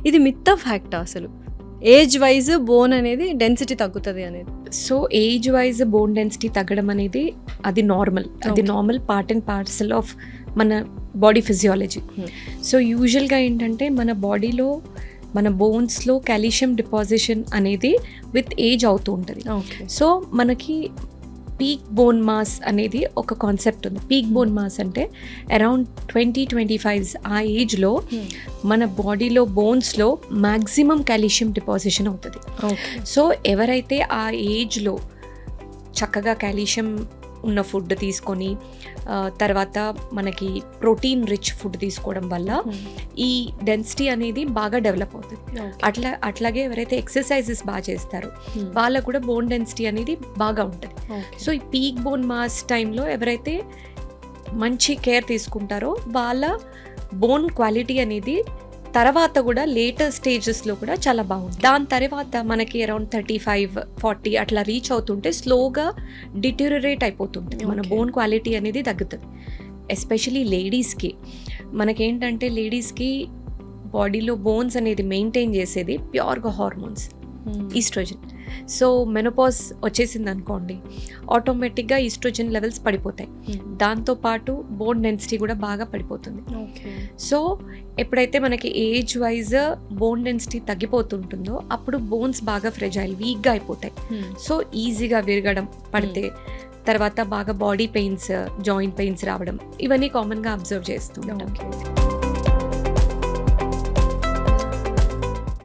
ఇది myth fact అసలు age wise bone అనేది డెన్సిటీ తగ్గుతుంది అనేది? So age wise bone density తగ్గడం అనేది అది normal part and parcel of మన బాడీ ఫిజియాలజీ. సో యూజువల్గా ఏంటంటే మన బాడీలో మన బోన్స్లో కాల్షియం డిపాజిషన్ అనేది విత్ ఏజ్ అవుతూ ఉంటుంది. సో మనకి పీక్ బోన్ మాస్ అనేది ఒక కాన్సెప్ట్ ఉంది. పీక్ బోన్ మాస్ అంటే అరౌండ్ 20-25 ఆ ఏజ్లో మన బాడీలో బోన్స్లో మ్యాక్సిమం కాల్షియం డిపాజిషన్ అవుతుంది. సో ఎవరైతే ఆ ఏజ్లో చక్కగా కాల్షియం ఉన్న ఫుడ్ తీసుకొని తర్వాత మనకి ప్రోటీన్ రిచ్ ఫుడ్ తీసుకోవడం వల్ల ఈ డెన్సిటీ అనేది బాగా డెవలప్ అవుతుంది. అట్లాగే ఎవరైతే ఎక్సర్సైజెస్ బాగా చేస్తారో వాళ్ళకు కూడా బోన్ డెన్సిటీ అనేది బాగా ఉంటుంది. సో ఈ పీక్ బోన్ మాస్ టైంలో ఎవరైతే మంచి కేర్ తీసుకుంటారో వాళ్ళ బోన్ క్వాలిటీ అనేది తర్వాత కూడా లేటర్ స్టేజెస్లో కూడా చాలా బాగుంటుంది. దాని తర్వాత మనకి అరౌండ్ 35-40 అట్లా రీచ్ అవుతుంటే స్లోగా డిటోరియేట్ అయిపోతుంటుంది, మన బోన్ క్వాలిటీ అనేది తగ్గుతుంది. ఎస్పెషలీ లేడీస్కి మనకేంటంటే లేడీస్కి బాడీలో బోన్స్ అనేది మెయింటైన్ చేసేది ప్యూర్గా హార్మోన్స్, ఈస్ట్రోజన్. సో మెనోపాజ్ వచ్చేసింది అనుకోండి, ఆటోమేటిక్గా ఈస్ట్రోజన్ లెవెల్స్ పడిపోతాయి. దాంతోపాటు బోన్ డెన్సిటీ కూడా బాగా పడిపోతుంది. సో ఎప్పుడైతే మనకి ఏజ్ వైజ్ బోన్ డెన్సిటీ తగ్గిపోతుంటుందో అప్పుడు బోన్స్ బాగా ఫ్రెజైల్, వీక్గా అయిపోతాయి. సో ఈజీగా విరగడం, పడితే తర్వాత బాగా బాడీ పెయిన్స్, జాయింట్ పెయిన్స్ రావడం, ఇవన్నీ కామన్గా అబ్జర్వ్ చేస్తూ ఉంటాం.